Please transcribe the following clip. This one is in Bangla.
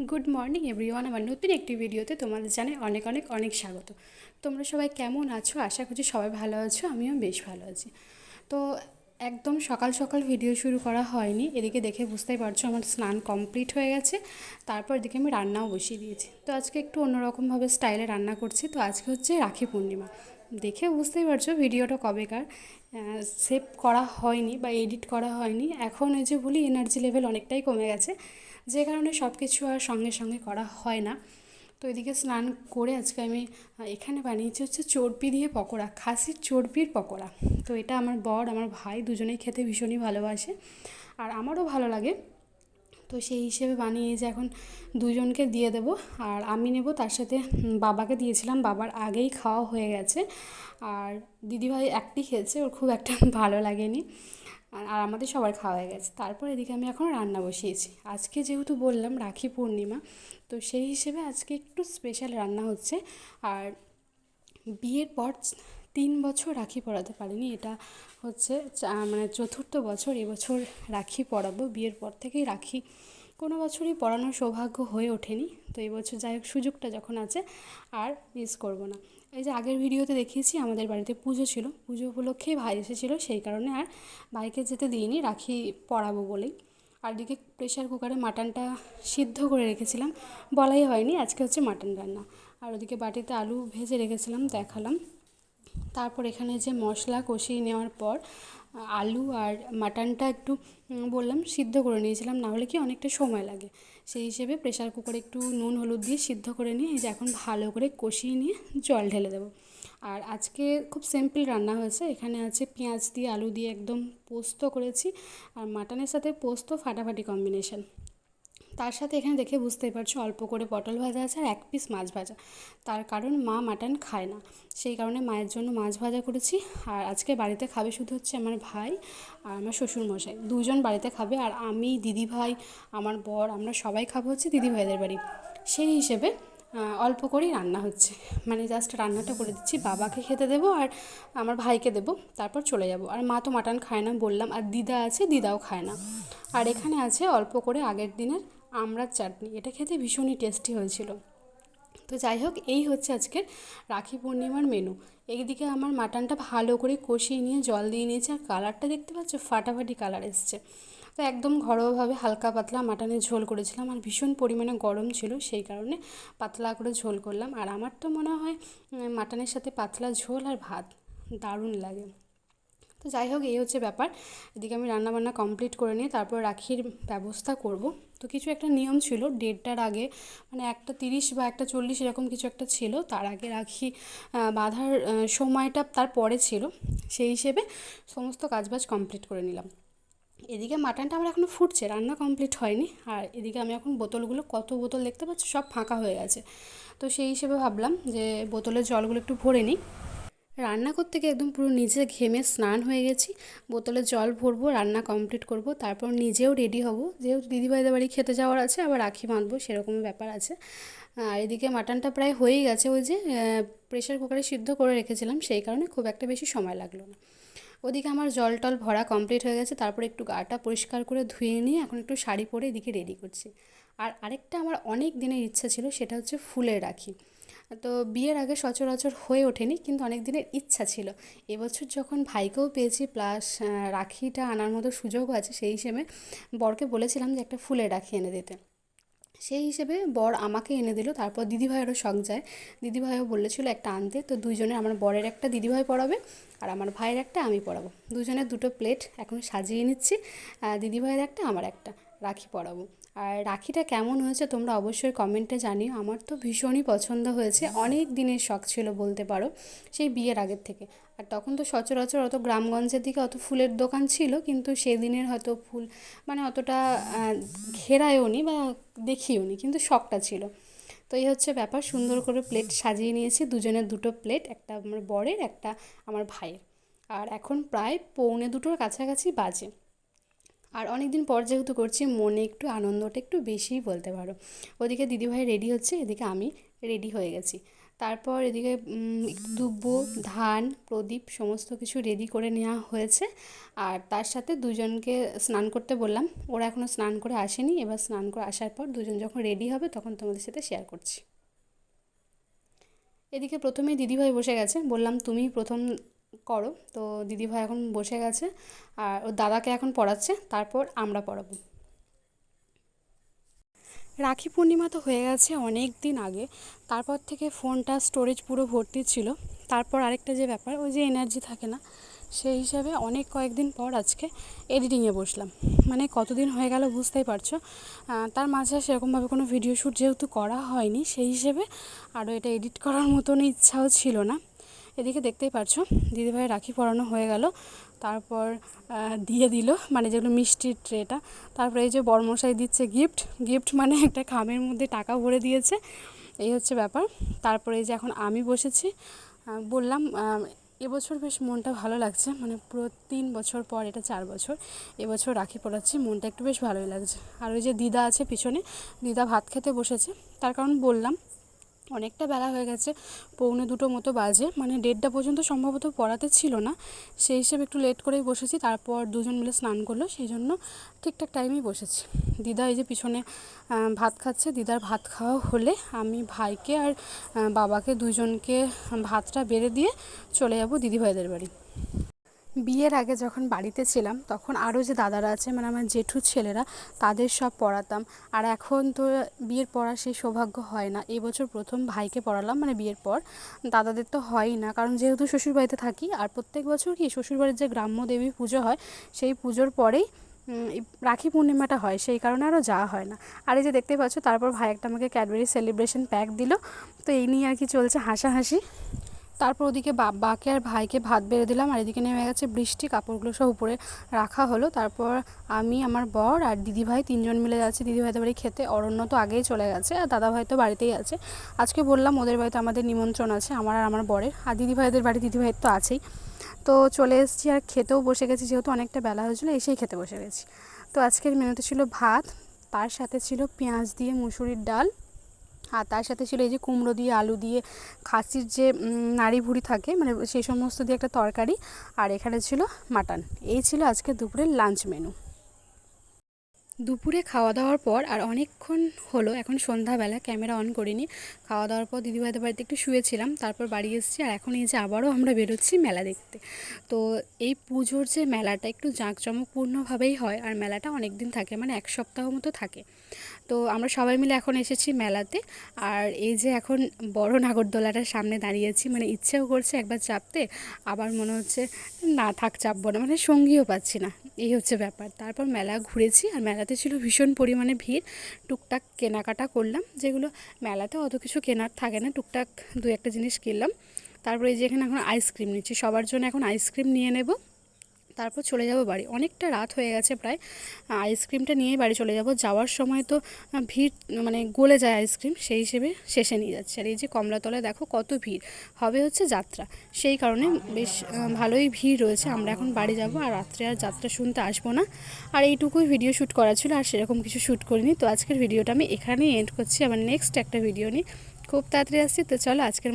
গুড মর্নিং এভরিওয়ান, আমার নতুন একটি ভিডিওতে তোমাদের জানাই অনেক অনেক অনেক স্বাগত। তোমরা সবাই কেমন আছো? আশা করছি সবাই ভালো আছো, আমিও বেশ ভালো আছি। তো একদম সকাল সকাল ভিডিও শুরু করা হয়নি, এদিকে দেখে বুঝতেই পারছো আমার স্নান কমপ্লিট হয়ে গেছে। তারপর এদিকে আমি রান্নাও বসিয়ে দিয়েছি। তো আজকে একটু অন্যরকমভাবে স্টাইলে রান্না করছি। তো আজকে হচ্ছে রাখি পূর্ণিমা, দেখে বুঝতেই পারছো ভিডিওটা কবেকার সেভ করা হয়নি বা এডিট করা হয়নি। এখন এই যে বলি এনার্জি লেভেল অনেকটাই কমে গেছে, যে কারণে সব কিছু আর সঙ্গে সঙ্গে করা হয় না। তো এদিকে স্নান করে আজকে আমি এখানে বানিয়েছি হচ্ছে চর্বি দিয়ে পকোড়া, খাসির চর্বির পকোড়া। তো এটা আমার বর আমার ভাই দুজনেই খেতে ভীষণই ভালোবাসে, আর আমারও ভালো লাগে। তো সেই হিসেবে বানিয়ে যে এখন দুজনকে দিয়ে দেব, আর আমি নেব, তার সাথে বাবাকে দিয়েছিলাম, বাবার আগেই খাওয়া হয়ে গেছে। আর দিদিভাই একটি খেয়েছে, ওর খুব একটা ভালো লাগেনি। আর আমাদের সবার খাওয়া হয়ে গেছে। তারপর এদিকে আমি এখন রান্না বসিয়েছি। আজকে যেহেতু বললাম রাখি পূর্ণিমা, তো সেই হিসেবে আজকে একটু স্পেশাল রান্না হচ্ছে। আর বিয়ের পর 3 বছর রাখি পরাতে পারিনি, এটা হচ্ছে মানে চতুর্থ বছর। এবছর রাখি পরাবো। বিয়ের পর থেকেই রাখি কোনো বছরই পরানোর সৌভাগ্য হয়ে ওঠেনি। তো এবছর যাই হোক সুযোগটা যখন আছে আর মিস করব না। এই যে আগের ভিডিওতে দেখিয়েছি আমাদের বাড়িতে পুজো ছিল, পুজো উপলক্ষেই ভাই এসেছিলো, সেই কারণে আর ভাইকে যেতে দিইনি, রাখি পরাবো বলেই। আর এদিকে প্রেশার কুকারে মাটনটা সিদ্ধ করে রেখেছিলাম, বলাই হয়নি আজকে হচ্ছে মাটন রান্না। আর ওদিকে বাটিতে আলু ভেজে রেখেছিলাম, দেখালাম। তারপর এখানে যে মশলা কষিয়ে নেওয়ার পর আলু আর মাটনটা একটু বললাম সিদ্ধ করে নিয়েছিলাম, না হলে কি অনেকটা সময় লাগে। সেই হিসেবে প্রেশার কুকারে একটু নুন হলুদ দিয়ে সিদ্ধ করে নিয়ে এই যে এখন ভালো করে কষিয়ে নিয়ে জল ঢেলে দেবো। আর আজকে খুব সিম্পল রান্না হয়েছে, এখানে আছে পেঁয়াজ দিয়ে আলু দিয়ে একদম পোস্ত করেছি। আর মাটনের সাথে পোস্ত ফাটাফাটি কম্বিনেশন। তার সাথে এখানে দেখে বুঝতেই পারছো অল্প করে পটল ভাজা আছে আর 1 পিস মাছ ভাজা। তার কারণ মা মাটন খায় না, সেই কারণে মায়ের জন্য মাছ ভাজা করেছি। আর আজকে বাড়িতে খাবে শুধু হচ্ছে আমার ভাই আর আমার শ্বশুরমশাই, দুজন বাড়িতে খাবে। আর আমি, দিদিভাই, আমার বর, আমরা সবাই খাবো হচ্ছে দিদিভাইদের বাড়ি। সেই হিসেবে অল্প করেই রান্না হচ্ছে, মানে জাস্ট রান্নাটা করে দিচ্ছি, বাবাকে খেতে দেবো আর আমার ভাইকে দেবো, তারপর চলে যাব। আর মা তো মাটন খায় না বললাম, আর দিদা আছে, দিদাও খায় না। আর এখানে আছে অল্প করে আগের দিনের আমড়ার চাটনি, এটা খেতে ভীষণই টেস্টি হয়েছিল। তো যাই হোক, এই হচ্ছে আজকের রাখি পূর্ণিমার মেনু। এইদিকে আমার মাটনটা ভালো করে কষিয়ে নিয়ে জল দিয়ে নিয়েছি, আর কালারটা দেখতে পাচ্ছ ফাটাফাটি কালার এসছে। তো একদম ঘরোয়াভাবে হালকা পাতলা মাটনের ঝোল করেছিলাম, আর ভীষণ পরিমাণে গরম ছিল, সেই কারণে পাতলা করে ঝোল করলাম। আর আমার তো মনে হয় মাটনের সাথে পাতলা ঝোল আর ভাত দারুণ লাগে। তো যাই হোক, এই হচ্ছে ব্যাপার। এদিকে আমি রান্নাবান্না কমপ্লিট করে নিয়ে তারপর রাখির ব্যবস্থা করব। তো কিছু একটা নিয়ম ছিল ডেটটার আগে, মানে 1:30 বা 1:40 এরকম কিছু একটা ছিল, তার আগে রাখি বাঁধার সময়টা তার পরে ছিল। সেই হিসেবে সমস্ত কাজবাজ কমপ্লিট করে নিলাম। এদিকে মাটনটা আমার এখনও ফুটছে, রান্না কমপ্লিট হয়নি। আর এদিকে আমি এখন বোতলগুলো, কত বোতল দেখতে পাচ্ছ, সব ফাঁকা হয়ে গেছে। তো সেই হিসেবে ভাবলাম যে বোতলের জলগুলো একটু ভরে নিই। রান্না করতে গিয়ে একদম পুরো নিজে ঘেমে স্নান হয়ে গেছি, বোতলে জল ভরবো, রান্না কমপ্লিট করব, তারপর নিজেও রেডি হব, যেহেতু দিদিভাইদের বাড়ি খেতে যাওয়ার আছে, আবার রাখি বাঁধবো সেরকম ব্যাপার আছে। আর এদিকে মাটনটা প্রায় হয়েই গেছে, ওই যে প্রেশার কুকারে সিদ্ধ করে রেখেছিলাম, সেই কারণে খুব একটা বেশি সময় লাগলো না। ওদিকে আমার জল টল ভরা কমপ্লিট হয়ে গেছে, তারপরে একটু গাটা পরিষ্কার করে ধুয়ে নিয়ে এখন একটু শাড়ি পরে এদিকে রেডি করছি। আর আরেকটা আমার অনেক দিনের ইচ্ছা ছিল, সেটা হচ্ছে ফুলের রাখি। তো বিয়ের আগে সচরাচর হয়ে ওঠেনি, কিন্তু অনেক দিনের ইচ্ছা ছিল। এবছর যখন ভাইকেও পেয়েছি প্লাস রাখিটা আনার মতো সুযোগও আছে, সেই হিসেবে বরকে বলেছিলাম যে একটা ফুলের রাখি এনে দিতে। সেই হিসেবে বর আমাকে এনে দিল, তারপর দিদিভাইয়েরও শখ যায়, দিদিভাইও বলেছিল একটা আনতে। তো দুজনে, আমার বরের একটা দিদিভাই পরাবে আর আমার ভাইয়ের একটা আমি পরাবো, দুজনের দুটো প্লেট এখন সাজিয়ে নিচ্ছি, দিদিভাইয়ের একটা আমার একটা রাখি পরাবো। আর রাখিটা কেমন হয়েছে তোমরা অবশ্যই কমেন্টে জানিও, আমার তো ভীষণই পছন্দ হয়েছে, অনেক দিনের শখ ছিল বলতে পারো, সেই বিয়ের আগের থেকে। আর তখন তো সচরাচর অত গ্রামগঞ্জের দিকে অত ফুলের দোকান ছিল, কিন্তু সেদিনের হয়তো ফুল মানে অতটা ঘেরায়ও নি বা দেখিও নি, কিন্তু শখটা ছিল। তো এই হচ্ছে ব্যাপার, সুন্দর করে প্লেট সাজিয়ে নিয়েছি, দুজনের দুটো প্লেট, একটা আমার বরের একটা আমার ভাইয়ের। আর এখন প্রায় 1:45-র কাছাকাছি বাজে। আর অনেক দিন পর যেহেতু করছি, মনে একটু আনন্দটা একটু বেশিই বলতে পারো। ওদিকে দিদিভাই রেডি হচ্ছে, এদিকে আমি রেডি হয়ে গেছি। তারপর এদিকে দুব্বো, ধান, প্রদীপ সমস্ত কিছু রেডি করে নেওয়া হয়েছে। আর তার সাথে দুজনকে স্নান করতে বললাম, ওরা এখনও স্নান করে আসেনি। এবার স্নান করে আসার পর দুজন যখন রেডি হবে তখন তোমাদের সাথে শেয়ার করছি। এদিকে প্রথমেই দিদিভাই বসে গেছে, বললাম তুমি প্রথম করো। তো দিদিভাই এখন বসে গেছে আর ওর দাদাকে এখন পড়াচ্ছে, তারপর আমরা পড়াবো। রাখি পূর্ণিমা তো হয়ে গেছে অনেক দিন আগে, তারপর থেকে ফোনটা স্টোরেজ পুরো ভর্তি ছিল। তারপর আরেকটা যে ব্যাপার, ওই যে এনার্জি থাকে না, সেই হিসাবে অনেক কয়েকদিন পর আজকে এডিটিংয়ে বসলাম। মানে কতদিন হয়ে গেল বুঝতেই পারছো। তার মাঝে সেরকমভাবে কোনো ভিডিও শ্যুট যেহেতু করা হয়নি, সেই হিসেবে আরও এটা এডিট করার মতন ইচ্ছাও ছিল না। এদিকে দেখতেই পারছো দিদিভাই রাখি পরানো হয়ে গেল, তারপর দিয়ে দিল মানে যেগুলো মিষ্টির ট্রেটা। তারপরে এই যে বড়মশাই দিচ্ছে গিফট, গিফট মানে একটা খামের মধ্যে টাকা ভরে দিয়েছে, এই হচ্ছে ব্যাপার। তারপরে এই যে এখন আমি বসেছি, বললাম এবছর বেশ মনটা ভালো লাগছে, মানে পুরো 3 বছর পর, এটা 4 বছর এবছর রাখি পরাচ্ছি, মনটা একটু বেশ ভালোই লাগছে। আর ওই যে দিদা আছে পিছনে, দিদা ভাত খেতে বসেছে, তার কারণ বললাম অনেকটা বেলা হয়ে গেছে, 1:45 মতো বাজে, মানে 1:30টা পর্যন্ত সম্ভবত পড়াতে ছিল না, সেই হিসেবে একটু লেট করেই বসেছি। তারপর দুজন মিলে স্নান করলো, সেই জন্য ঠিকঠাক টাইমেই বসেছি। দিদা এই যে পিছনে ভাত খাচ্ছে, দিদার ভাত খাওয়া হলে আমি ভাইকে আর বাবাকে দুজনকে ভাতটা বেড়ে দিয়ে চলে যাব দিদিভাইদের বাড়ি। বিয়ের আগে যখন বাড়িতে ছিলাম তখন আরও যে দাদারা আছে, মানে আমার জেঠুর ছেলেরা, তাদের সব পড়াতাম। আর এখন তো বিয়ের পড়ার সেই সৌভাগ্য হয় না। এবছর প্রথম ভাইকে পড়ালাম, মানে বিয়ের পর। দাদাদের তো হয়ই না, কারণ যেহেতু শ্বশুরবাড়িতে থাকি, আর প্রত্যেক বছর কি শ্বশুরবাড়ির যে গ্রাম্য দেবী পুজো হয়, সেই পুজোর পরেই রাখি পূর্ণিমাটা হয়, সেই কারণে আরও যাওয়া হয় না। আর এই যে দেখতেই পাচ্ছ, তারপর ভাই একটা আমাকে ক্যাডবেরি সেলিব্রেশন প্যাক দিল। তো এই নিয়ে আর কি চলছে হাসাহাসি। তারপর ওদিকে বাবাকে আর ভাইকে ভাত বেড়ে দিলাম, আর এদিকে নেমে গেছে বৃষ্টি, কাপড়গুলো সব উপরে রাখা হলো। তারপর আমি, আমার বর আর দিদিভাই 3জন মিলে যাচ্ছি দিদিভাইদের বাড়ি খেতে। অরণ্য তো আগেই চলে গেছে, আর দাদাভাই তো বাড়িতেই আছে। আজকে বললাম ওদের বাড়িতে আমাদের নিমন্ত্রণ আছে, আমার আর আমার বরের, আর দিদিভাইদের বাড়ি দিদিভাইয়ের তো আছেই। তো চলে এসেছি আর খেতেও বসে গেছি, যেহেতু অনেকটা বেলা হয়েছিলো, এসেই খেতে বসে গেছি। তো আজকের মেনুতে ছিল ভাত, তার সাথে ছিল পেঁয়াজ দিয়ে মুসুরির ডাল, আর তার সাথে ছিল এই যে কুমড়ো দিয়ে আলু দিয়ে খাসির যে নাড়ি ভুড়ি থাকে, মানে সেই সমস্ত দিয়ে একটা তরকারি, আর এখানে ছিল মাটন। এই ছিল আজকে দুপুরের লাঞ্চ মেনু। দুপুরে খাওয়া দাওয়ার পর আর অনেকক্ষণ হলো, এখন সন্ধ্যাবেলা, ক্যামেরা অন করিনি। খাওয়া দাওয়ার পর দিদিভাইদের বাড়িতে একটু শুয়েছিলাম, তারপর বাড়ি এসেছি। আর এখন এই যে আবারও আমরা বেরোচ্ছি মেলা দেখতে। তো এই পুজোর যে মেলাটা একটু জাঁকজমকপূর্ণভাবেই হয়, আর মেলাটা অনেক দিন থাকে, মানে 1 সপ্তাহ মতো থাকে। তো আমরা সবাই মিলে এখন এসেছি মেলাতে। আর এই যে এখন বড় নাগরদোলাটার সামনে দাঁড়িয়েছি, মানে ইচ্ছেও করছে একবার চাপতে, আবার মনে হচ্ছে না থাক চাপবো না, মানে সঙ্গীও পাচ্ছি না, এই হচ্ছে ব্যাপার। তারপর মেলা ঘুরেছি, আর মেলাতে ছিল ভীষণ পরিমাণে ভিড়। টুকটাক কেনাকাটা করলাম, যেগুলো মেলাতে অত কিছু কেনার থাকে না, টুকটাক 2-1টা জিনিস কিনলাম। তারপরে এই যে এখানে এখন আইসক্রিম নিচ্ছি, সবার জন্য এখন আইসক্রিম নিয়ে নেব, তারপর চলে যাব বাড়ি। অনেকটা রাত হয়ে গেছে প্রায়, আইসক্রিমটা নিয়েই বাড়ি চলে যাব। যাওয়ার সময় তো ভিড়, মানে গলে যায় আইসক্রিম, সেই হিসেবে শেষে নিয়ে যাচ্ছে। আর এই যে কমলাতলায় দেখো কত ভিড়, হবে হচ্ছে যাত্রা, সেই কারণে বেশ ভালোই ভিড় রয়েছে। আমরা এখন বাড়ি যাব, আর রাত্রে আর যাত্রা শুনতে আসবো না। আর এইটুকুই ভিডিও শ্যুট করা ছিল, আর সেরকম কিছু শ্যুট করিনি। তো আজকের ভিডিওটা আমি এখানেই এন্ড করছি, আবার নেক্সট একটা ভিডিও নিয়ে খুব তাড়াতাড়ি আসছি। তো চলো আজকের